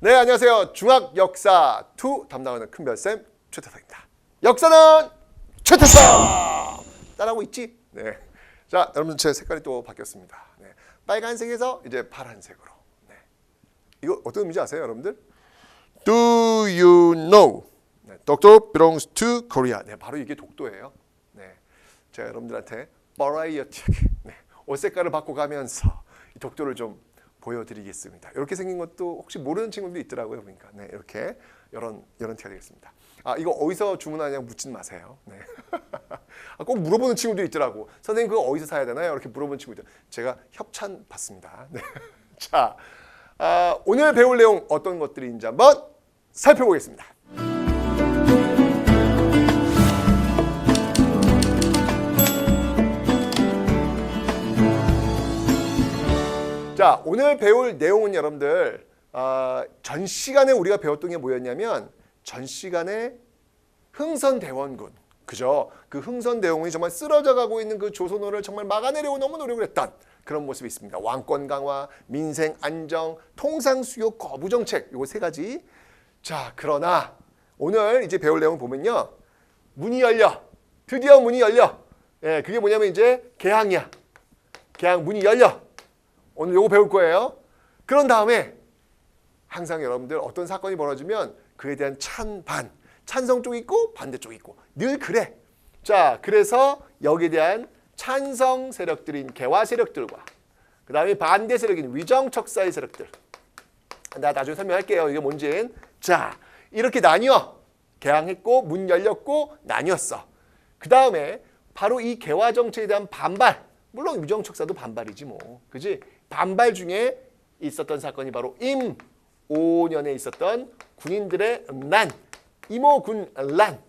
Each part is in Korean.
네, 안녕하세요. 중학 역사 2 담당하는 큰별쌤 최태성입니다. 역사는 최태성! 따라하고 있지? 네. 자, 여러분 제 색깔이 또 바뀌었습니다. 네. 빨간색에서 이제 파란색으로. 네. 이거 어떤 의미인지 아세요, 여러분들? Do you know? 네. 독도 belongs to Korea. 네, 바로 이게 독도예요. 네. 제가 여러분들한테 버라이어티하게 옷 색깔을 바꿔가면서 이 독도를 좀 보여드리겠습니다. 이렇게 생긴 것도 혹시 모르는 친구들도 있더라고요. 보니까 네, 이렇게 이런 티가 되겠습니다. 아, 이거 어디서 주문하냐고 묻진 마세요. 네. 꼭 물어보는 친구도 있더라고. 선생님 그거 어디서 사야 되나요? 이렇게 물어보는 친구들. 제가 협찬 받습니다. 네. 자, 오늘 배울 내용 어떤 것들인지 한번 살펴보겠습니다. 자, 오늘 배울 내용은 여러분들 전 시간에 우리가 배웠던 게 뭐였냐면 전 시간에 흥선대원군, 그죠? 그 흥선대원군이 정말 쓰러져 가고 있는 그 조선어를 정말 막아내려고 너무 노력을 했던 그런 모습이 있습니다. 왕권 강화, 민생 안정, 통상 수요 거부 정책, 요거 세 가지. 자, 그러나 오늘 이제 배울 내용 보면요, 문이 열려, 드디어 문이 열려. 예, 그게 뭐냐면 이제 개항이야. 개항 문이 열려. 오늘 요거 배울 거예요. 그런 다음에 항상 여러분들 어떤 사건이 벌어지면 그에 대한 찬성 쪽이 있고 반대쪽이 있고 늘 그래. 자, 그래서 여기에 대한 찬성 세력들인 개화 세력들과 그 다음에 반대 세력인 위정척사의 세력들. 나 나중에 설명할게요. 이게 뭔지. 자, 이렇게 나뉘어. 개항했고 문 열렸고 나뉘었어. 그 다음에 바로 이 개화 정책에 대한 반발. 물론 위정척사도 반발이지 뭐. 그지? 반발 중에 있었던 사건이 바로 임 5년에 있었던 군인들의 난, 임오군란.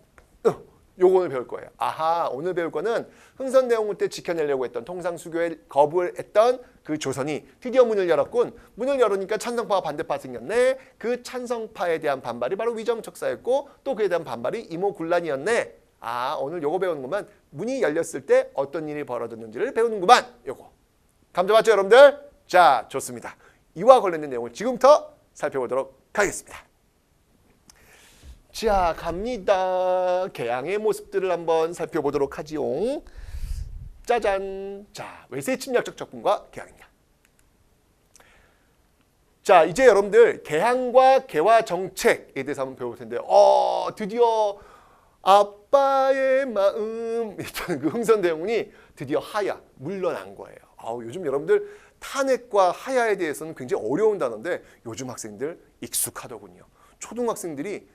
요거 오늘 배울 거예요. 아하, 오늘 배울 거는 흥선대원군 때 지켜내려고 했던 통상수교에 거부를 했던 그 조선이 드디어 문을 열었군. 문을 열으니까 찬성파와 반대파가 생겼네. 그 찬성파에 대한 반발이 바로 위정척사였고 또 그에 대한 반발이 임오군란이었네. 아, 오늘 요거 배우는구만. 문이 열렸을 때 어떤 일이 벌어졌는지를 배우는구만. 요거. 감점 맞죠, 여러분들? 자, 좋습니다. 이와 관련된 내용을 지금부터 살펴보도록 하겠습니다. 자, 갑니다. 개항의 모습들을 한번 살펴보도록 하지요. 짜잔. 자, 외세 침략적 접근과 개항입니다. 자, 이제 여러분들 개항과 개화 정책에 대해서 한번 배워볼 텐데, 드디어 아빠의 마음 있던 그 흥선대원군이 드디어 하야 물러난 거예요. 요즘 여러분들 탄핵과 하야에 대해서는 굉장히 어려운 단어인데 요즘 학생들 익숙하더군요. 초등학생들이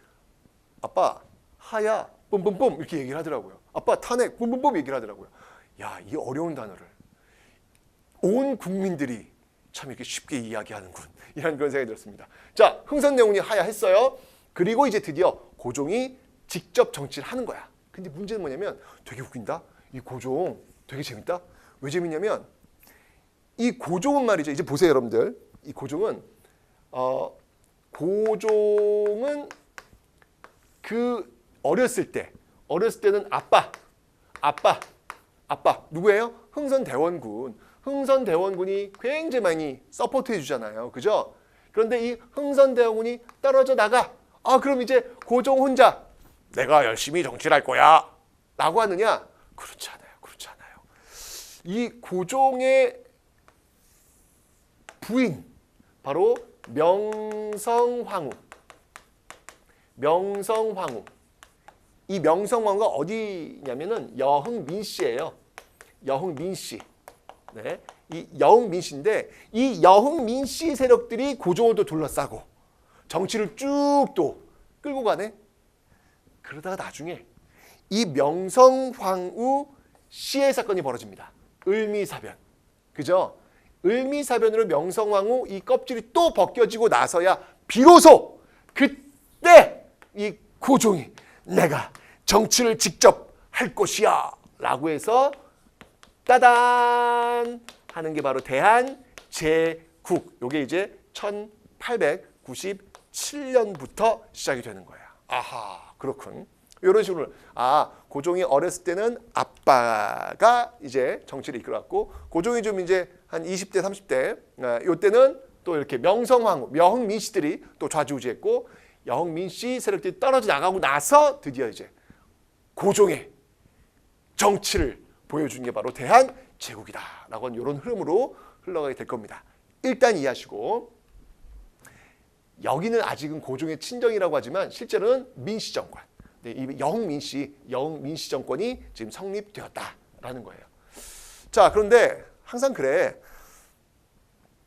아빠 하야 뿜뿜뿜 이렇게 얘기를 하더라고요. 아빠 탄핵 뿜뿜뿜 얘기를 하더라고요. 야, 이 어려운 단어를 온 국민들이 참 이렇게 쉽게 이야기하는군. 이런 그런 생각이 들었습니다. 자, 흥선대원군이 하야했어요. 그리고 이제 드디어 고종이 직접 정치를 하는 거야. 근데 문제는 뭐냐면 되게 웃긴다. 이 고종 되게 재밌다. 왜 재밌냐면 이 고종은 말이죠. 이제 보세요, 여러분들. 이 고종은 그 어렸을 때는 아빠 누구예요? 흥선대원군. 흥선대원군이 굉장히 많이 서포트해 주잖아요. 그죠? 그런데 이 흥선대원군이 떨어져 나가. 그럼 이제 고종 혼자 내가 열심히 정치를 할 거야 라고 하느냐? 그렇지 않아요. 이 고종의 부인, 바로 명성황후. 이 명성황후가 어디냐면은 여흥민씨예요. 여흥민씨. 네, 이 여흥민씨인데 이 여흥민씨 세력들이 고종을 또 둘러싸고 정치를 쭉 또 끌고 가네. 그러다가 나중에 이 명성황후 시해 사건이 벌어집니다. 을미사변. 그죠? 을미사변으로 명성황후 이 껍질이 또 벗겨지고 나서야 비로소 그때 이 고종이 내가 정치를 직접 할 것이야 라고 해서 따단 하는 게 바로 대한제국. 요게 이제 1897년부터 시작이 되는 거야. 아하, 그렇군. 이런 식으로 고종이 어렸을 때는 아빠가 이제 정치를 이끌어갔고 고종이 좀 이제 한 20대 30대 요때는 또 이렇게 명성황후, 여흥민씨들이 또 좌지우지했고 여흥민씨 세력들이 떨어져 나가고 나서 드디어 이제 고종의 정치를 보여준 게 바로 대한제국이다라고 하는 이런 흐름으로 흘러가게 될 겁니다. 일단 이해하시고 여기는 아직은 고종의 친정이라고 하지만 실제로는 민씨 정권, 이 여흥민씨 정권이 지금 성립되었다라는 거예요. 자, 그런데 항상 그래.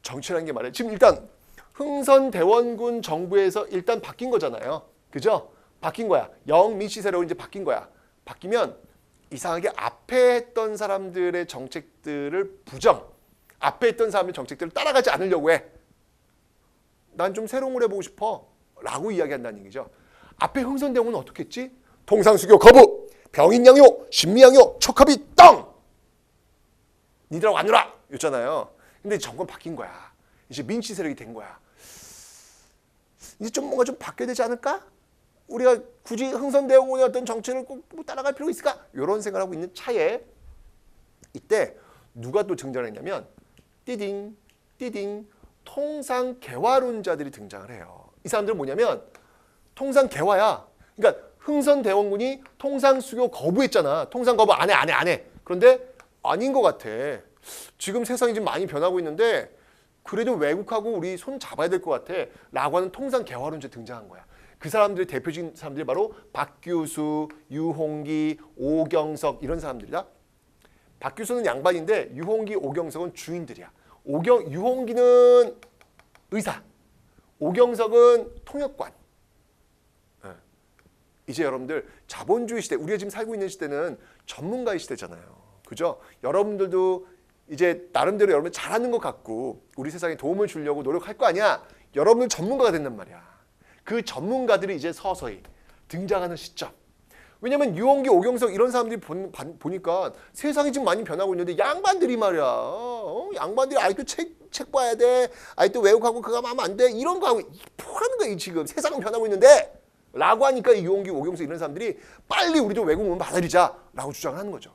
정치라는 게 말이에요. 지금 일단 흥선대원군 정부에서 일단 바뀐 거잖아요. 그죠? 바뀐 거야. 여흥민씨 세력으로 이제 바뀐 거야. 바뀌면 이상하게 앞에 했던 사람들의 정책들을 앞에 했던 사람의 정책들을 따라가지 않으려고 해. 난 좀 새로운 걸 해보고 싶어 라고 이야기한다는 얘기죠. 앞에 흥선대원군은 어떻게 했지? 통상수교 거부, 병인양요, 신미양요, 촉합이 땅! 니들하고 안 놀아! 였잖아요. 근데 정권 바뀐 거야. 이제 민씨 세력이 된 거야. 이제 좀 뭔가 좀 바뀌어야 되지 않을까? 우리가 굳이 흥선대원군의 어떤 정책을 꼭 따라갈 필요가 있을까? 이런 생각을 하고 있는 차에 이때 누가 또 등장했냐면 띠딩 통상개화론자들이 등장을 해요. 이 사람들은 뭐냐면 통상개화야. 그러니까 흥선대원군이 통상수교 거부했잖아. 통상거부 안 해. 그런데 아닌 것 같아. 지금 세상이 좀 많이 변하고 있는데 그래도 외국하고 우리 손 잡아야 될 것 같아 라고 하는 통상개화론자 등장한 거야. 그 사람들의 대표적인 사람들이 바로 박규수, 유홍기, 오경석 이런 사람들이다. 박규수는 양반인데 유홍기, 오경석은 주인들이야. 유홍기는 의사, 오경석은 통역관. 이제 여러분들 자본주의 시대, 우리가 지금 살고 있는 시대는 전문가의 시대잖아요. 그죠? 여러분들도 이제 나름대로 여러분 잘하는 것 같고 우리 세상에 도움을 주려고 노력할 거 아니야. 여러분들 전문가가 된단 말이야. 그 전문가들이 이제 서서히 등장하는 시점. 왜냐면 유홍기, 오경석 이런 사람들이 보니까 세상이 지금 많이 변하고 있는데 양반들이 말이야. 양반들이 아직도 책 봐야 돼. 아직도 외국하고 그거 하면 안 돼. 이런 거 하고 뭐하는 거야 지금. 세상은 변하고 있는데. 라고 하니까 유홍기, 오경석 이런 사람들이 빨리 우리도 외국 문을 받아들이자 라고 주장을 하는 거죠.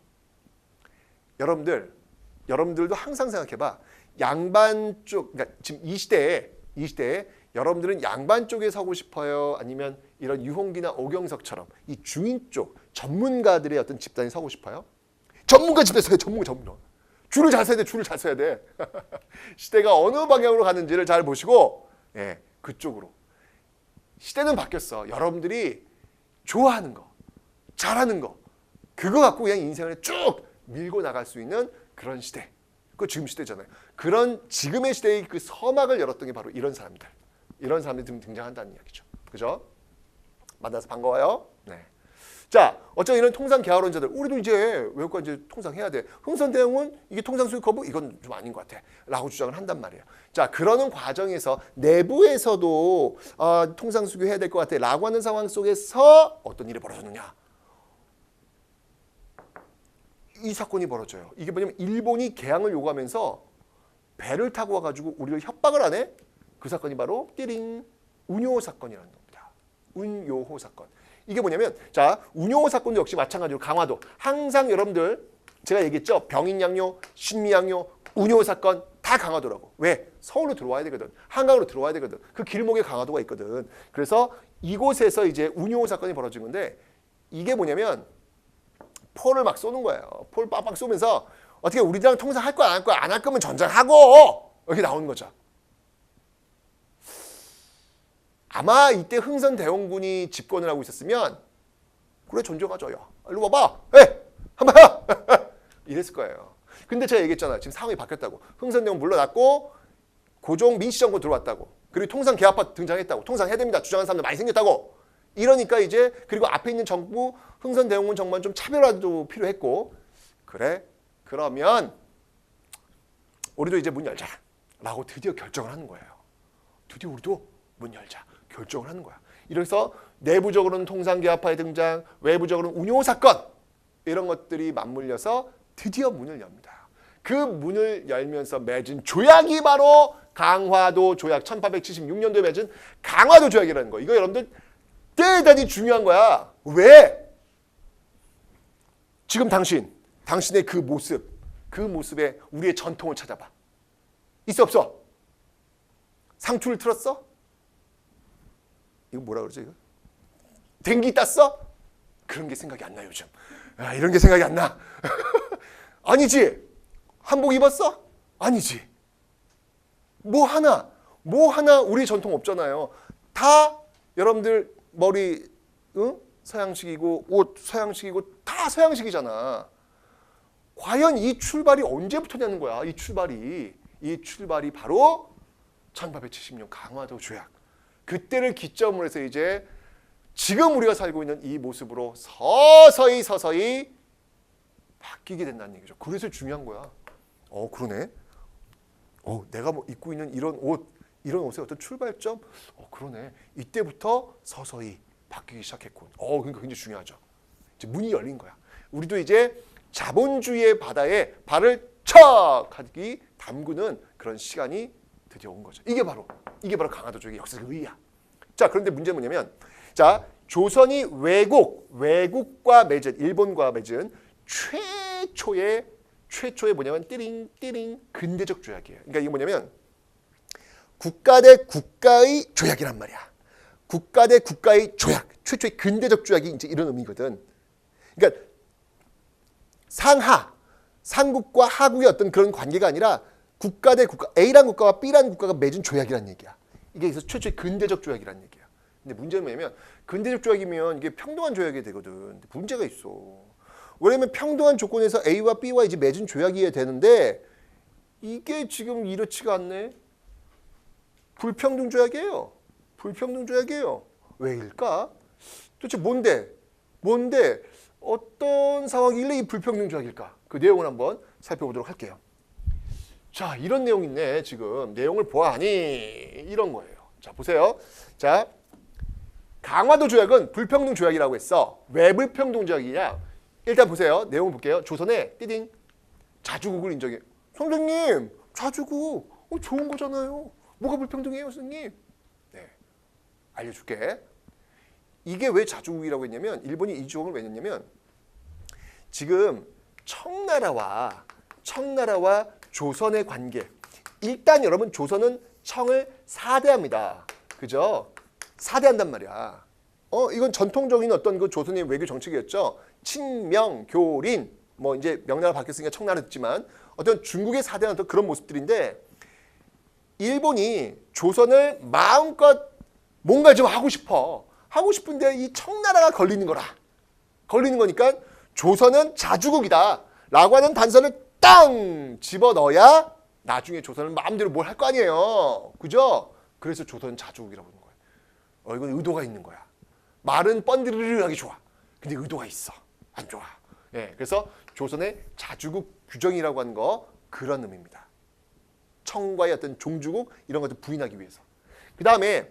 여러분들도 항상 생각해봐. 양반 쪽, 그러니까 지금 이 시대에 여러분들은 양반 쪽에 서고 싶어요? 아니면 이런 유홍기나 오경석처럼 이 주인 쪽 전문가들의 어떤 집단에 서고 싶어요? 전문가 집단에 서요. 전문가. 줄을 잘 서야 돼. 시대가 어느 방향으로 가는지를 잘 보시고 그쪽으로. 시대는 바뀌었어. 여러분들이 좋아하는 거, 잘하는 거 그거 갖고 그냥 인생을 쭉 밀고 나갈 수 있는 그런 시대. 그 지금 시대잖아요. 그런 지금의 시대의 그 서막을 열었던 게 바로 이런 사람들이 등장한다는 이야기죠. 그죠? 만나서 반가워요. 네. 자, 어쩌면 이런 통상개화론자들, 우리도 이제 외국과 이제 통상해야 돼. 흥선대원군 이게 통상수교 거부 이건 좀 아닌 것 같아.라고 주장을 한단 말이에요. 자, 그러는 과정에서 내부에서도 통상수교 해야 될 것 같아.라고 하는 상황 속에서 어떤 일이 벌어졌느냐? 이 사건이 벌어져요. 이게 뭐냐면 일본이 개항을 요구하면서 배를 타고 와가지고 우리를 협박을 안 해? 그 사건이 바로 띠링 운요 사건이라는 겁니다. 운요호 사건. 이게 뭐냐면 자 운요호 사건도 역시 마찬가지로 강화도. 항상 여러분들 제가 얘기했죠. 병인양요, 신미양요, 운요호 사건 다 강화도라고. 왜? 서울로 들어와야 되거든. 한강으로 들어와야 되거든. 그 길목에 강화도가 있거든. 그래서 이곳에서 이제 운요호 사건이 벌어진 건데 이게 뭐냐면 폴을 막 쏘는 거예요. 폴 빡빡 쏘면서 어떻게 우리랑 통상할 거야 안 할 거야? 안 할 거면 전쟁하고 이렇게 나오는 거죠. 아마 이때 흥선대원군이 집권을 하고 있었으면 그래 전쟁하자. 야 일로 와봐. 한번 해. 이랬을 거예요. 근데 제가 얘기했잖아요. 지금 상황이 바뀌었다고. 흥선대원 물러났고 고종 민씨정권 들어왔다고. 그리고 통상개화파 등장했다고. 통상해야 됩니다. 주장하는 사람들 많이 생겼다고. 이러니까 이제 그리고 앞에 있는 정부 흥선대원군 정부는 좀 차별화도 필요했고 그래 그러면 우리도 이제 문 열자 라고 드디어 결정을 하는 거예요. 드디어 우리도 문 열자 결정을 하는 거야. 이래서 내부적으로는 통상개화파의 등장, 외부적으로는 운요 사건 이런 것들이 맞물려서 드디어 문을 엽니다. 그 문을 열면서 맺은 조약이 바로 강화도 조약 1876년도에 맺은 강화도 조약이라는 거. 이거 여러분들 대단히 중요한 거야. 왜? 지금 당신의 그 모습에 우리의 전통을 찾아봐. 있어 없어? 상투를 틀었어? 이거 뭐라 그러죠 이거? dengue 땄어? 그런 게 생각이 안 나 요즘. 이런 게 생각이 안 나. 아니지. 한복 입었어? 아니지. 뭐 하나 우리 전통 없잖아요. 다 여러분들 머리 서양식이고 옷 서양식이고 다 서양식이잖아. 과연 이 출발이 언제부터냐는 거야. 이 출발이 바로 1870년 강화도 조약. 그때를 기점으로 해서 이제 지금 우리가 살고 있는 이 모습으로 서서히 바뀌게 된다는 얘기죠. 그래서 중요한 거야. 그러네. 내가 뭐 입고 있는 이런 옷의 어떤 출발점? 그러네. 이때부터 서서히 바뀌기 시작했군. 그러니까 굉장히 중요하죠. 이제 문이 열린 거야. 우리도 이제 자본주의의 바다에 발을 척 하기 담그는 그런 시간이 드디어 온 거죠. 이게 바로 강화도 조약의 역사적 의의야. 자, 그런데 문제는 뭐냐면, 자, 조선이 외국과 맺은, 일본과 맺은 최초의 뭐냐면 띠링 근대적 조약이에요. 그러니까 이게 뭐냐면 국가 대 국가의 조약이란 말이야. 국가 대 국가의 조약, 최초의 근대적 조약이 이제 이런 의미거든. 그러니까 상국과 하국의 어떤 그런 관계가 아니라 국가 대 국가, A란 국가와 B란 국가가 맺은 조약이란 얘기야. 이게 그래서 최초의 근대적 조약이란 얘기야. 근데 문제는 뭐냐면 근대적 조약이면 이게 평등한 조약이 되거든. 근데 문제가 있어. 왜냐면 평등한 조건에서 A와 B와 이제 맺은 조약이어야 되는데 이게 지금 이렇지가 않네. 불평등 조약이에요. 왜일까? 도대체 뭔데 어떤 상황이길래 이 불평등 조약일까? 그 내용을 한번 살펴보도록 할게요. 자, 이런 내용 있네. 지금 내용을 보아하니 이런 거예요. 자, 보세요. 자, 강화도 조약은 불평등 조약이라고 했어. 왜 불평등 조약이냐? 일단 보세요. 내용을 볼게요. 조선에 띠딩 자주국을 인정해. 선생님, 자주국 좋은 거잖아요. 뭐가 불평등해요, 선생님? 네, 알려줄게. 이게 왜 자주국이라고 했냐면 일본이 이 조항을 왜 냈냐면 지금 청나라와 조선의 관계. 일단 여러분 조선은 청을 사대합니다. 그죠? 사대한단 말이야. 이건 전통적인 어떤 그 조선의 외교 정책이었죠. 친명, 교린, 뭐 이제 명나라 바뀌었으니까 청나라 됐지만 어떤 중국의 사대한 어떤 그런 모습들인데 일본이 조선을 마음껏 뭔가 좀 하고 싶은데 이 청나라가 걸리는 거니까 조선은 자주국이다 라고 하는 단서를 땅 집어넣어야 나중에 조선은 마음대로 뭘 할 거 아니에요. 그죠? 그래서 조선은 자주국이라고 하는 거예요. 이건 의도가 있는 거야. 말은 뻔드르르하게 좋아. 근데 의도가 있어. 안 좋아. 그래서 조선의 자주국 규정이라고 하는 거 그런 의미입니다. 청과의 어떤 종주국 이런 것들 부인하기 위해서. 그 다음에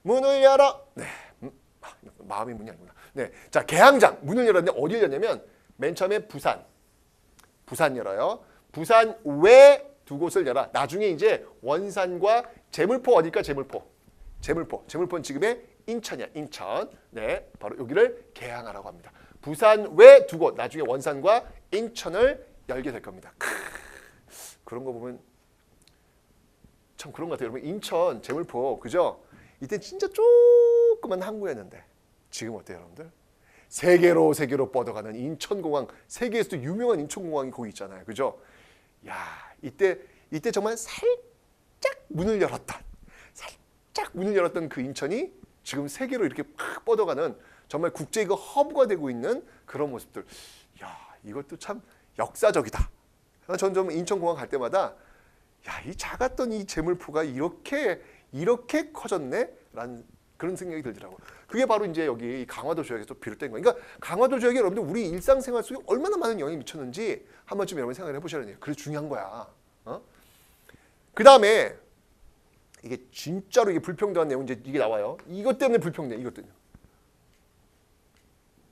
문을 열어. 마음의 문이 아니구나. 자, 개항장 문을 열었는데 어디를 열냐면 맨 처음에 부산 열어요. 부산 외 두 곳을 열어. 나중에 이제 원산과 제물포 어딜까? 제물포는 지금의 인천이야. 인천. 네, 바로 여기를 개항하라고 합니다. 부산 외 두 곳, 나중에 원산과 인천을 열게 될 겁니다. 그런 거 보면 참 그런 것 같아요. 여러분 인천, 제물포, 그죠? 이때 진짜 조그만 항구였는데 지금 어때요, 여러분들? 세계로 뻗어가는 인천공항, 세계에서도 유명한 인천공항이 거기 있잖아요, 그죠? 야, 이때 정말 살짝 문을 열었던 그 인천이 지금 세계로 이렇게 팍 뻗어가는 정말 국제 그 허브가 되고 있는 그런 모습들. 야, 이것도 참 역사적이다. 저는 좀 인천공항 갈 때마다 야, 이 작았던 이 제물포가 이렇게 커졌네? 라는 그런 생각이 들더라고요. 그게 바로 이제 여기 강화도 조약에서 비롯된 거예요. 그러니까 강화도 조약이 여러분들 우리 일상생활 속에 얼마나 많은 영향이 미쳤는지 한 번쯤 여러분 생각을 해보셔야 돼요. 그래서 중요한 거야. 그 다음에 이게 진짜로 이게 불평등한 내용 이제 이게 나와요. 이것 때문에 불평등. 이것 때문에.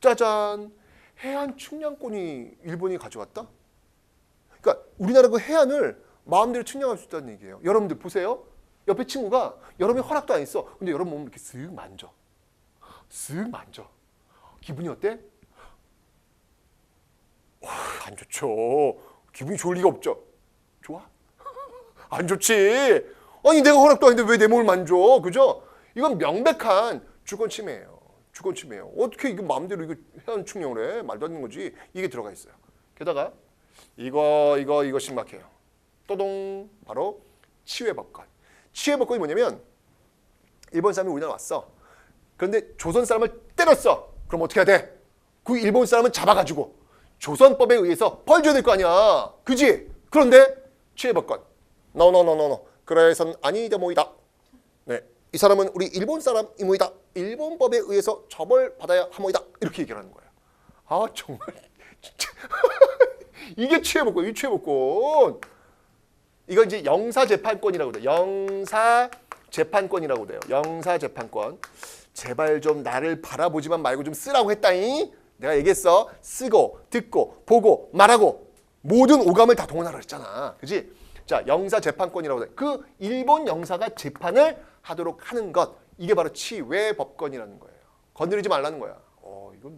짜잔. 해안 측량권이 일본이 가져갔다? 그러니까 우리나라 그 해안을 마음대로 측량할 수 있다는 얘기예요. 여러분들 보세요. 옆에 친구가 여러분이 허락도 안 했어. 근데 여러분 몸을 이렇게 쓱 만져. 기분이 어때? 안 좋죠. 기분이 좋을 리가 없죠. 좋아? 안 좋지. 아니 내가 허락도 아닌데 왜 내 몸을 만져? 그죠? 이건 명백한 주권 침해예요. 주권 침해예요. 어떻게 이거 마음대로 이거 해안 측량을 해? 말도 안 되는 거지. 이게 들어가 있어요. 게다가 이거 심각해요. 또동 바로 치외법권. 치외법권이 뭐냐면 일본 사람이 우리나라 왔어. 그런데 조선 사람을 때렸어. 그럼 어떻게 해야 돼? 그 일본 사람은 잡아가지고 조선법에 의해서 벌 줘야 될 거 아니야. 그지? 그런데 치외법권. 노노노노노. 그래선 아니다 모이다. 네, 이 사람은 우리 일본 사람이모이다. 일본법에 의해서 처벌받아야 하모이다. 이렇게 얘기를 하는 거예요. 아 정말 진짜 이게 치외법권. 이 치외법권. 이건 이제 영사재판권이라고 돼요. 영사재판권이라고 돼요. 영사재판권. 제발 좀 나를 바라보지만 말고 좀 쓰라고 했다잉. 내가 얘기했어. 쓰고 듣고 보고 말하고 모든 오감을 다 동원하라 했잖아. 그지? 자, 영사재판권이라고 돼. 그 일본 영사가 재판을 하도록 하는 것. 이게 바로 치외법권이라는 거예요. 건드리지 말라는 거야.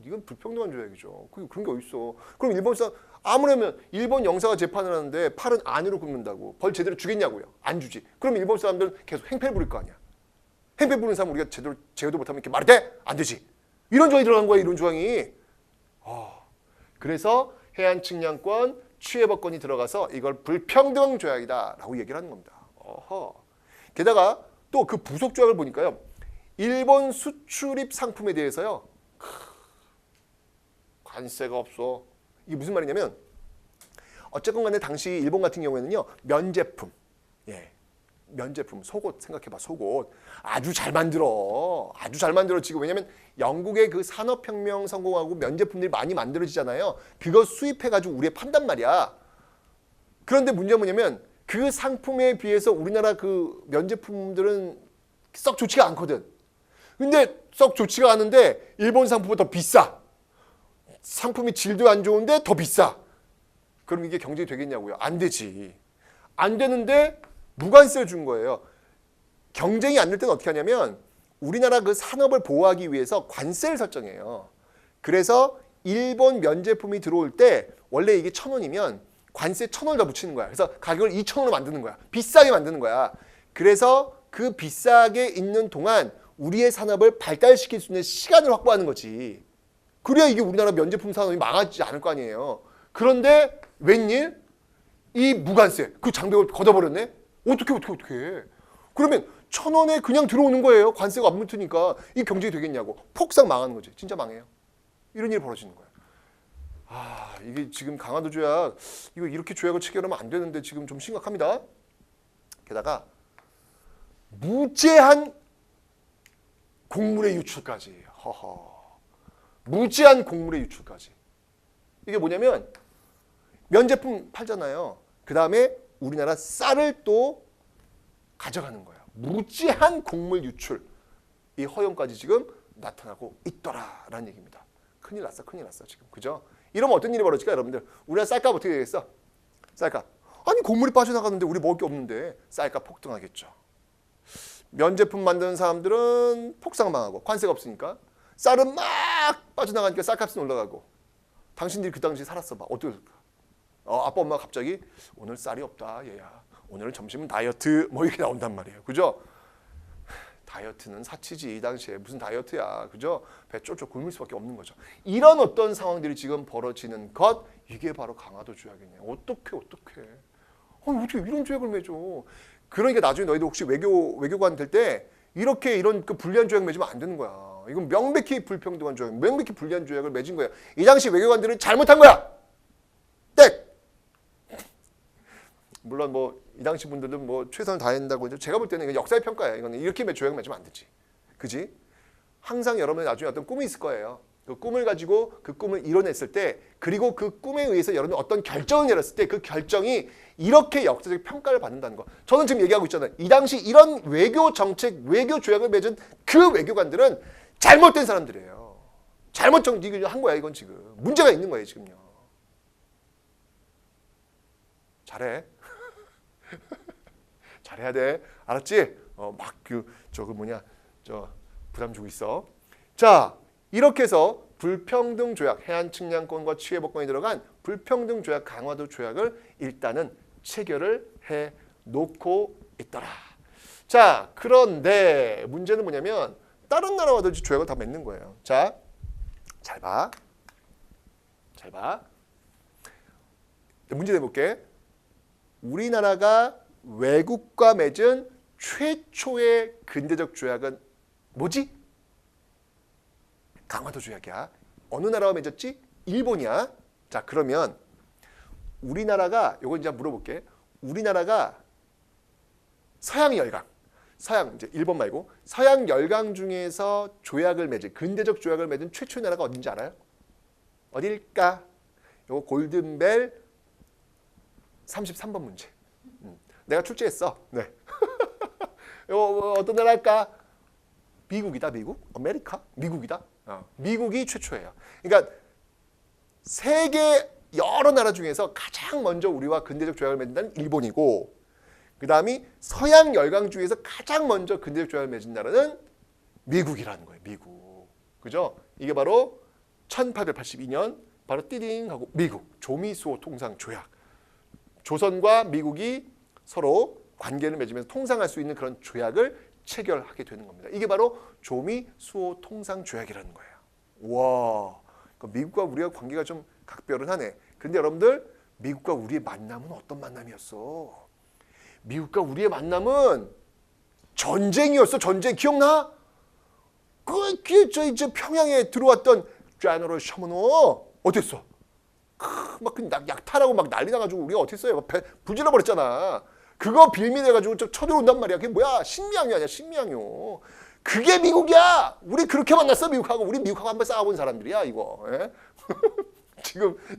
이건 불평등한 조약이죠. 그런 게 어딨어. 그럼 일본 사람 아무래면 일본 영사가 재판을 하는데 팔은 안으로 굽는다고 벌 제대로 주겠냐고요. 안 주지. 그럼 일본 사람들은 계속 행패 부릴 거 아니야. 행패 부리는 사람 우리가 제대로 제어도 못하면 이렇게 말이 돼? 안 되지. 이런 조항이 들어간 거야. 이런 조항이. 그래서 해안 측량권 취해법권이 들어가서 이걸 불평등 조약이다라고 얘기를 하는 겁니다. 게다가 또 그 부속 조약을 보니까요. 일본 수출입 상품에 대해서요. 관세가 없어. 이게 무슨 말이냐면 어쨌건 간에 당시 일본 같은 경우에는요. 면제품. 예. 면제품, 속옷 생각해봐. 속옷 아주 잘 만들어. 아주 잘 만들어 지금. 왜냐면 영국의 그 산업혁명 성공하고 면제품들이 많이 만들어지잖아요. 그거 수입해가지고 우리에 판단 말이야. 그런데 문제가 뭐냐면 그 상품에 비해서 우리나라 그 면제품들은 썩 좋지가 않거든. 근데 썩 좋지가 않은데 일본 상품보다 더 비싸. 상품이 질도 안 좋은데 더 비싸. 그럼 이게 경쟁이 되겠냐고요? 안 되지. 안 되는데 무관세를 준 거예요. 경쟁이 안 될 때는 어떻게 하냐면 우리나라 그 산업을 보호하기 위해서 관세를 설정해요. 그래서 일본 면제품이 들어올 때 원래 이게 1,000원이면 관세 1,000원을 더 붙이는 거야. 그래서 가격을 2,000원으로 만드는 거야. 비싸게 만드는 거야. 그래서 그 비싸게 있는 동안 우리의 산업을 발달시킬 수 있는 시간을 확보하는 거지. 그래야 이게 우리나라 면제품 산업이 망하지 않을 거 아니에요. 그런데 웬일? 이 무관세, 그 장벽을 걷어버렸네? 어떻게. 그러면 1,000원에 그냥 들어오는 거예요. 관세가 안 붙으니까. 이 경쟁이 되겠냐고. 폭삭 망하는 거지. 진짜 망해요. 이런 일이 벌어지는 거예요. 이게 지금 강화도 조약, 이거 이렇게 조약을 체결하면 안 되는데 지금 좀 심각합니다. 게다가 무제한 곡물의 유출까지. 무제한 곡물의 유출까지. 이게 뭐냐면 면제품 팔잖아요. 그 다음에 우리나라 쌀을 또 가져가는 거예요. 무제한 곡물 유출. 이 허용까지 지금 나타나고 있더라라는 얘기입니다. 큰일 났어 지금. 그죠? 이러면 어떤 일이 벌어질까 여러분들? 우리나라 쌀값 어떻게 되겠어? 쌀값. 아니 곡물이 빠져나가는데 우리 먹을 게 없는데 쌀값 폭등하겠죠. 면제품 만드는 사람들은 폭삭망하고 관세가 없으니까 쌀은 막 빠져나가니까 쌀값은 올라가고. 당신들이 그 당시에 살았어 봐. 어떻게 될까? 아빠 엄마가 갑자기 오늘 쌀이 없다 얘야. 오늘은 점심은 다이어트 뭐 이렇게 나온단 말이에요. 그죠? 다이어트는 사치지. 이 당시에 무슨 다이어트야. 그죠? 배 쫄쫄 굶을 수밖에 없는 거죠. 이런 어떤 상황들이 지금 벌어지는 것. 이게 바로 강화도 조약이네. 어떻게 어떻게 이런 조약을 맺어. 그러니까 나중에 너희들 혹시 외교관 될 때 이렇게 이런 그 불리한 조약 맺으면 안 되는 거야. 이건 명백히 불평등한 조약, 명백히 불리한 조약을 맺은 거야. 이 당시 외교관들은 잘못한 거야. 땡. 물론 뭐 이 당시 분들은 뭐 최선을 다한다고 제가 볼 때는 이건 역사의 평가예요. 이거는 이렇게 조약 맺으면 안 되지. 그지? 항상 여러분이 나중에 어떤 꿈이 있을 거예요. 그 꿈을 가지고 그 꿈을 이뤄냈을 때 그리고 그 꿈에 의해서 여러분이 어떤 결정을 내렸을 때 그 결정이 이렇게 역사적 평가를 받는다는 거. 저는 지금 얘기하고 있잖아요. 이 당시 이런 외교 정책, 외교 조약을 맺은 그 외교관들은 잘못된 사람들이에요. 잘못 정직을 한 거야 이건 지금. 문제가 있는 거예요 지금요. 잘해. 잘해야 돼. 알았지? 부담 주고 있어. 자, 이렇게 해서 불평등 조약, 해안 측량권과 취해법권이 들어간 불평등 조약, 강화도 조약을 일단은 체결을 해 놓고 있더라. 자, 그런데 문제는 뭐냐면 다른 나라와도 조약을 다 맺는 거예요. 자, 잘 봐. 잘 봐. 문제 내볼게. 우리나라가 외국과 맺은 최초의 근대적 조약은 뭐지? 강화도 조약이야. 어느 나라와 맺었지? 일본이야. 자, 그러면 우리나라가 요거 이제 물어볼게. 우리나라가 서양 열강, 서양 이제 일본 말고 서양 열강 중에서 조약을 맺은 근대적 조약을 맺은 최초의 나라가 어딘지 알아요? 어딜까? 요거 골든벨 33번 문제. 내가 출제했어. 네. 요 어떤 나라일까? 미국이다. 미국? 아메리카? 미국이다. 미국이 최초예요. 그러니까 세계 여러 나라 중에서 가장 먼저 우리와 근대적 조약을 맺은 나라는 일본이고, 그 다음이 서양 열강 중에서 가장 먼저 근대적 조약을 맺은 나라는 미국이라는 거예요. 미국. 그죠? 이게 바로 1882년 바로 띠딩 하고 미국 조미수호 통상 조약. 조선과 미국이 서로 관계를 맺으면서 통상할 수 있는 그런 조약을 체결하게 되는 겁니다. 이게 바로 조미수호 통상 조약이라는 거예요. 와, 미국과 우리가 관계가 좀 각별은 하네. 근데 여러분들, 미국과 우리의 만남은 어떤 만남이었어? 미국과 우리의 만남은 전쟁이었어. 전쟁 기억나? 저 평양에 들어왔던 제너럴 셔먼호 어땠어? 막 약탈하고 막 난리 나가지고 우리가 어땠어요? 불질러 버렸잖아. 그거 빌미내가지고 쳐들어온단 말이야. 그게 뭐야? 신미양요 아니야? 신미양요. 그게 미국이야. 우리 그렇게 만났어. 미국하고. 우리 미국하고 한번 싸워본 사람들이야 이거. 예?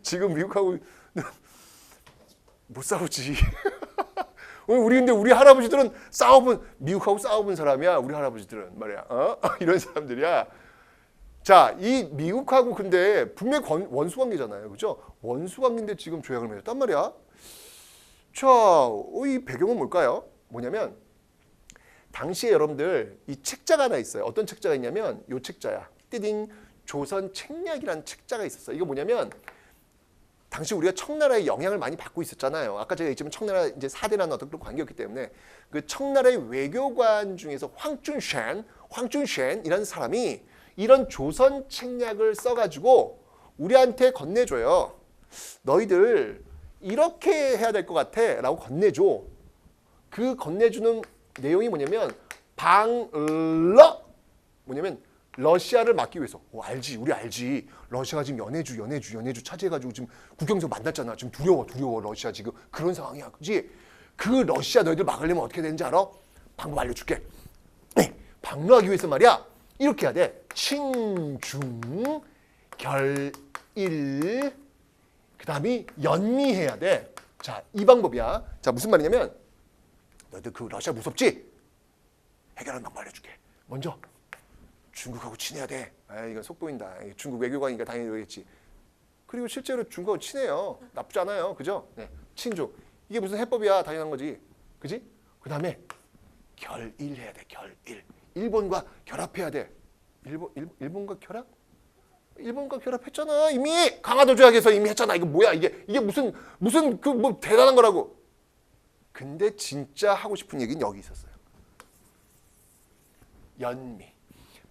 지금 미국하고 못 싸우지. 근데 우리 할아버지들은 미국하고 싸워본 사람이야. 우리 할아버지들은 말이야. 이런 사람들이야. 자, 이 미국하고 근데 분명히 원수 관계잖아요. 그죠? 원수 관계인데 지금 조약을 맺었단 말이야. 자, 이 배경은 뭘까요? 뭐냐면 당시에 여러분들 이 책자가 하나 있어요. 어떤 책자가 있냐면 이 책자야. 띠딩 조선 책략이라는 책자가 있었어. 이거 뭐냐면 당시 우리가 청나라의 영향을 많이 받고 있었잖아요. 아까 제가 얘기했지만 청나라 이제 4대라는 어떤 그런 관계였기 때문에 그 청나라의 외교관 중에서 황춘쉔이라는 사람이 이런 조선 책략을 써가지고 우리한테 건네줘요. 너희들 이렇게 해야 될 것 같아 라고 건네줘. 그 건네주는 내용이 뭐냐면 뭐냐면 러시아를 막기 위해서. 알지, 우리 알지. 러시아가 지금 연해주 차지해가지고 지금 국경선 만났잖아. 지금 두려워 러시아 지금 그런 상황이야, 그지? 그 러시아 너희들 막으려면 어떻게 되는지 알아? 방법 알려줄게. 방어하기 위해서 말이야. 이렇게 해야 돼. 친중 결일 그 다음이 연미해야 돼. 자, 이 방법이야. 자, 무슨 말이냐면 너희들 그 러시아 무섭지? 해결하는 방법 알려줄게. 먼저 중국하고 친해야 돼. 이건 속 보인다. 중국 외교관이니까 당연히 그러겠지. 그리고 실제로 중국하고 친해요. 나쁘지 않아요. 그죠? 네. 친중. 이게 무슨 해법이야. 당연한 거지. 그지? 그 다음에 결일해야 돼. 결일. 일본과 결합해야 돼. 일본과 결합? 일본과 결합했잖아. 이미 강화도 조약에서 이미 했잖아. 이거 뭐야? 이게 무슨 그 뭐 대단한 거라고. 근데 진짜 하고 싶은 얘기는 여기 있었어요. 연미.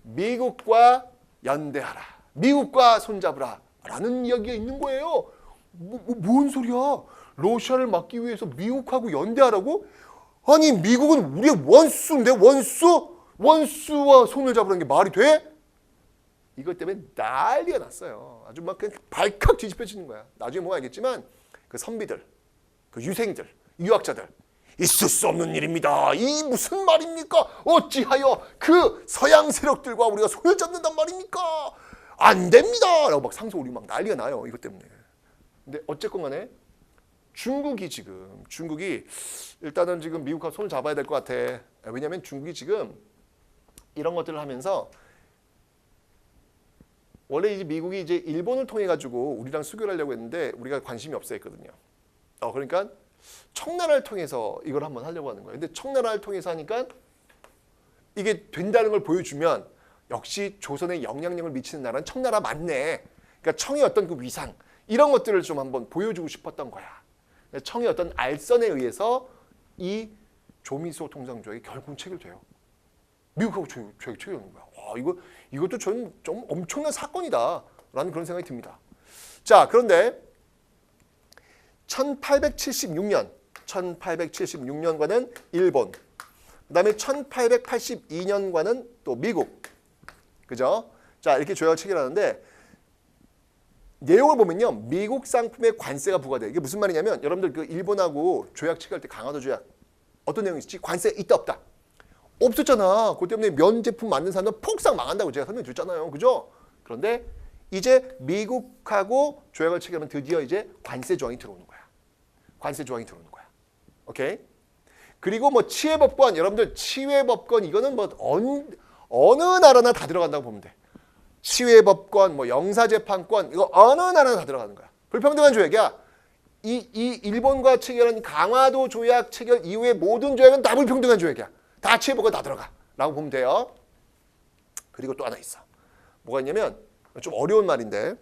미국과 연대하라. 미국과 손잡으라. 라는 이야기가 있는 거예요. 뭔 소리야? 러시아를 막기 위해서 미국하고 연대하라고? 아니, 미국은 우리의 원수인데 원수와 손을 잡으라는 게 말이 돼? 이것 때문에 난리가 났어요. 아주 막 그냥 발칵 뒤집혀지는 거야. 나중에 뭐 알겠지만 그 선비들, 그 유생들, 유학자들 있을 수 없는 일입니다. 이 무슨 말입니까? 어찌하여 그 서양 세력들과 우리가 손을 잡는단 말입니까? 안 됩니다. 라고 막 상소 우리 막 난리가 나요. 이것 때문에. 근데 어쨌건 간에 중국이 일단은 지금 미국하고 손을 잡아야 될 것 같아. 왜냐하면 중국이 지금 이런 것들을 하면서 원래 이제 미국이 이제 일본을 통해 가지고 우리랑 수교를 하려고 했는데 우리가 관심이 없어 했거든요. 그러니까 청나라를 통해서 이걸 한번 하려고 하는 거예요. 근데 청나라를 통해서 하니까 이게 된다는 걸 보여주면 역시 조선에 영향력을 미치는 나라는 청나라 맞네. 그러니까 청의 어떤 그 위상 이런 것들을 좀 한번 보여주고 싶었던 거야. 청의 어떤 알선에 의해서 이 조미소 통상 조약이 결국은 체결돼요. 미국하고 조약이 체결하는 거야. 와, 이것도 저는 좀 엄청난 사건이다라는 그런 생각이 듭니다. 자, 그런데 1876년과는 일본, 그다음에 1882년과는 또 미국, 그죠? 자, 이렇게 조약을 체결하는데 내용을 보면요, 미국 상품에 관세가 부과돼요. 이게 무슨 말이냐면 여러분들 그 일본하고 조약 체결할 때 강화도 조약 어떤 내용이 있지? 관세 있다 없다? 없었잖아. 그 때문에 면 제품 만든 사람들 폭삭 망한다고 제가 설명드렸잖아요, 그죠? 그런데 이제 미국하고 조약을 체결하면 드디어 이제 관세 조항이 들어오는 거야. 관세 조항이 들어오는 거야. 오케이? 그리고 뭐 치외법권, 여러분들 치외법권 이거는 뭐 어느 나라나 다 들어간다고 보면 돼. 치외법권, 뭐 영사재판권 이거 어느 나라나 다 들어가는 거야. 불평등한 조약이야. 이 일본과 체결한 강화도 조약 체결 이후의 모든 조약은 다 불평등한 조약이야. 다 치외법권 다 들어가. 라고 보면 돼요. 그리고 또 하나 있어. 뭐가 있냐면 좀 어려운 말인데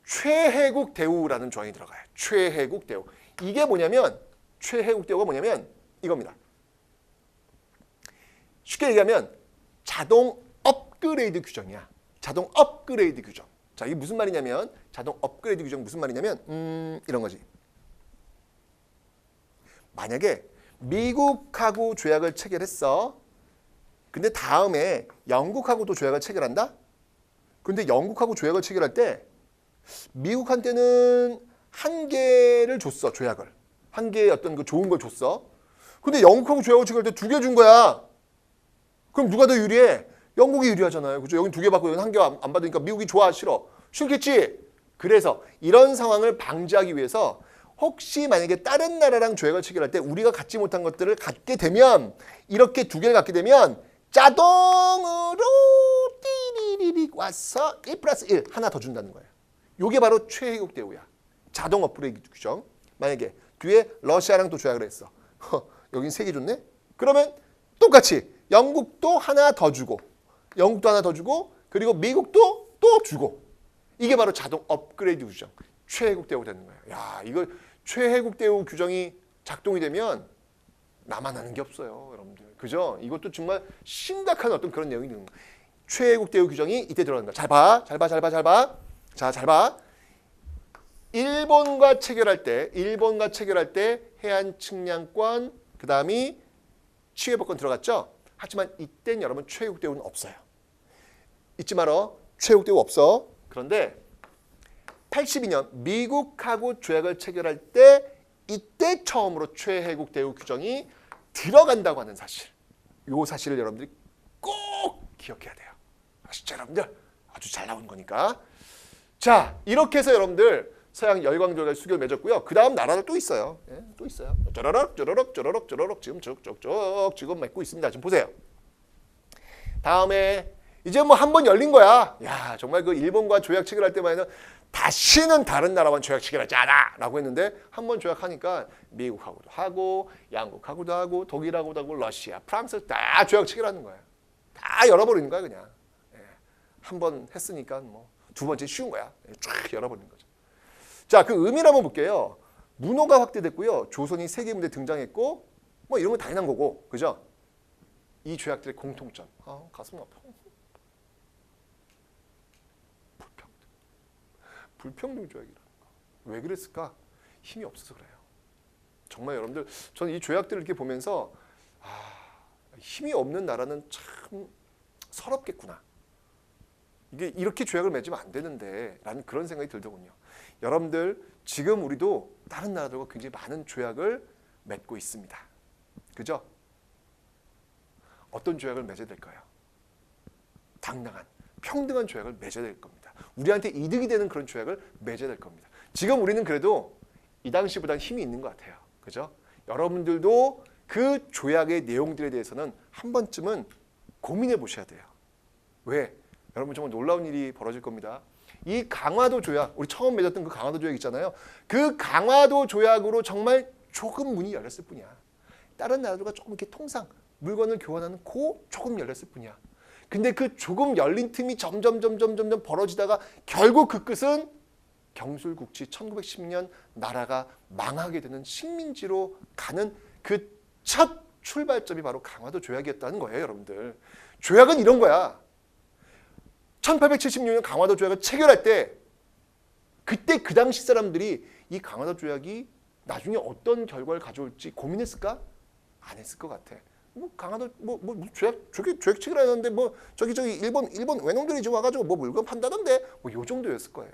최혜국 대우라는 조항이 들어가요. 최혜국 대우. 이게 뭐냐면 최혜국 대우가 뭐냐면 이겁니다. 쉽게 얘기하면 자동 업그레이드 규정이야. 자동 업그레이드 규정. 자, 이게 무슨 말이냐면 자동 업그레이드 규정 무슨 말이냐면 이런 거지. 만약에 미국하고 조약을 체결했어. 근데 다음에 영국하고도 조약을 체결한다? 근데 영국하고 조약을 체결할 때 미국한테는 한 개를 줬어, 조약을. 한 개의 어떤 그 좋은 걸 줬어. 근데 영국하고 조약을 체결할 때 2개 준 거야. 그럼 누가 더 유리해? 영국이 유리하잖아요. 그죠? 여긴 2개 받고 여긴 한 개 안 받으니까 미국이 좋아, 싫어? 싫겠지? 그래서 이런 상황을 방지하기 위해서 혹시 만약에 다른 나라랑 조약을 체결할 때 우리가 갖지 못한 것들을 갖게 되면 이렇게 2개를 갖게 되면 자동으로 띠리리리 와서 1+1 하나 더 준다는 거예요. 이게 바로 최혜국 대우야. 자동 업그레이드 규정. 만약에 뒤에 러시아랑 또 조약을 했어. 여긴 3개 줬네? 그러면 똑같이 영국도 하나 더 주고 그리고 미국도 또 주고. 이게 바로 자동 업그레이드 규정. 최혜국 대우가 되는 거예요. 야, 이거 최혜국 대우 규정이 작동이 되면 나만 하는 게 없어요, 여러분들. 그죠? 이것도 정말 심각한 어떤 그런 내용이 있는 거예요. 최혜국 대우 규정이 이때 들어간다. 잘 봐. 자, 잘 봐. 일본과 체결할 때 해안 측량권, 그다음이 치외법권 들어갔죠? 하지만 이때는 여러분 최혜국 대우는 없어요. 잊지 말어. 최혜국 대우 없어. 그런데 82년 미국하고 조약을 체결할 때 이때 처음으로 최혜국 대우 규정이 들어간다고 하는 사실. 이 사실을 여러분들이 꼭 기억해야 돼요. 아시죠, 여러분들? 아주 잘 나온 거니까. 자, 이렇게 해서 여러분들 서양 열강조약 수교를 맺었고요. 그 다음 나라들 또 있어요. 예, 또 있어요. 쪼르륵 지금 쭉쭉쭉 지금 맺고 있습니다. 지금 보세요. 다음에 이제 뭐 한 번 열린 거야. 야, 정말 그 일본과 조약 체결할 때만 해도 다시는 다른 나라와 조약 체결하지 않아 라고 했는데 한 번 조약하니까 미국하고도 하고 양국하고도 하고 독일하고도 하고 러시아, 프랑스 다 조약 체결하는 거야. 다 열어버리는 거야 그냥. 예, 한 번 했으니까 뭐 2번째 쉬운 거야. 쫙 열어버리는 거죠. 자, 그 의미를 한번 볼게요. 문호가 확대됐고요. 조선이 세계무대에 등장했고 뭐 이런 건 당연한 거고. 그죠? 이 조약들의 공통점. 가슴 아파. 불평등 조약이라는 거. 왜 그랬을까? 힘이 없어서 그래요. 정말 여러분들 저는 이 조약들을 이렇게 보면서 힘이 없는 나라는 참 서럽겠구나. 이게 이렇게 조약을 맺으면 안 되는데 라는 그런 생각이 들더군요. 여러분들 지금 우리도 다른 나라들과 굉장히 많은 조약을 맺고 있습니다. 그죠? 어떤 조약을 맺어야 될까요? 당당한 평등한 조약을 맺어야 될 겁니다. 우리한테 이득이 되는 그런 조약을 맺어야 될 겁니다. 지금 우리는 그래도 이 당시보다는 힘이 있는 것 같아요. 그죠? 여러분들도 그 조약의 내용들에 대해서는 한 번쯤은 고민해 보셔야 돼요. 왜? 여러분 정말 놀라운 일이 벌어질 겁니다. 이 강화도 조약, 우리 처음 맺었던 그 강화도 조약 있잖아요. 그 강화도 조약으로 정말 조금 문이 열렸을 뿐이야. 다른 나라들과 조금 이렇게 통상 물건을 교환하는 조금 열렸을 뿐이야. 근데 그 조금 열린 틈이 점점 벌어지다가 결국 그 끝은 경술국치 1910년 나라가 망하게 되는 식민지로 가는 그 첫 출발점이 바로 강화도 조약이었다는 거예요, 여러분들. 조약은 이런 거야. 1876년 강화도 조약을 체결할 때 그때 그 당시 사람들이 이 강화도 조약이 나중에 어떤 결과를 가져올지 고민했을까? 안 했을 것 같아. 뭐 강화도 조약 체결하는데 뭐 저기 일본 외놈들이 좀 와가지고 뭐 물건 판다던데 뭐 요 정도였을 거예요.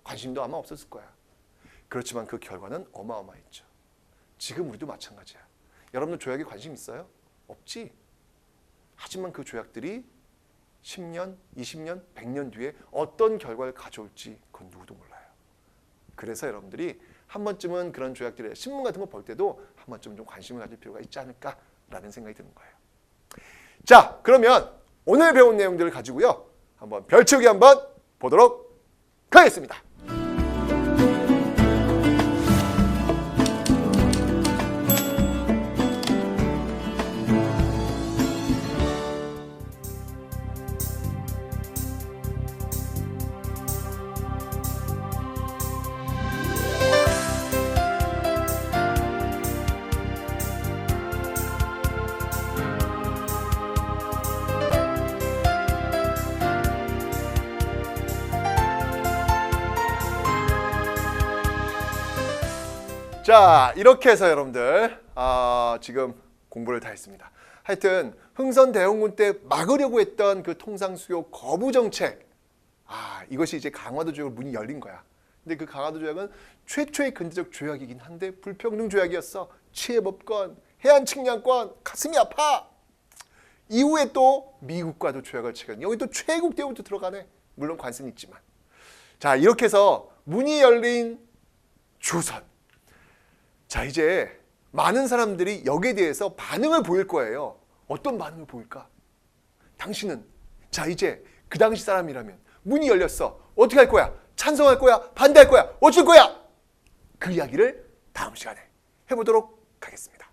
관심도 아마 없었을 거야. 그렇지만 그 결과는 어마어마했죠. 지금 우리도 마찬가지야. 여러분들 조약에 관심 있어요? 없지. 하지만 그 조약들이 10년, 20년, 100년 뒤에 어떤 결과를 가져올지 그건 누구도 몰라요. 그래서 여러분들이 한 번쯤은 그런 조약들의 신문 같은 거 볼 때도 한 번쯤 좀 관심을 가질 필요가 있지 않을까라는 생각이 드는 거예요. 자, 그러면 오늘 배운 내용들을 가지고요. 한번 별채우기 한번 보도록 하겠습니다. 자, 이렇게 해서 여러분들 지금 공부를 다 했습니다. 하여튼 흥선대원군 때 막으려고 했던 그 통상수교 거부 정책, 이것이 이제 강화도 조약으로 문이 열린 거야. 근데 그 강화도 조약은 최초의 근대적 조약이긴 한데 불평등 조약이었어. 취해법권, 해안 측량권, 가슴이 아파. 이후에 또 미국과도 조약을 체결. 여기 또 최국 대우도 들어가네. 물론 관습이 있지만. 자, 이렇게 해서 문이 열린 조선. 자, 이제 많은 사람들이 여기에 대해서 반응을 보일 거예요. 어떤 반응을 보일까? 당신은 자, 이제 그 당시 사람이라면 문이 열렸어. 어떻게 할 거야? 찬성할 거야? 반대할 거야? 어쩔 거야? 그 이야기를 다음 시간에 해보도록 하겠습니다.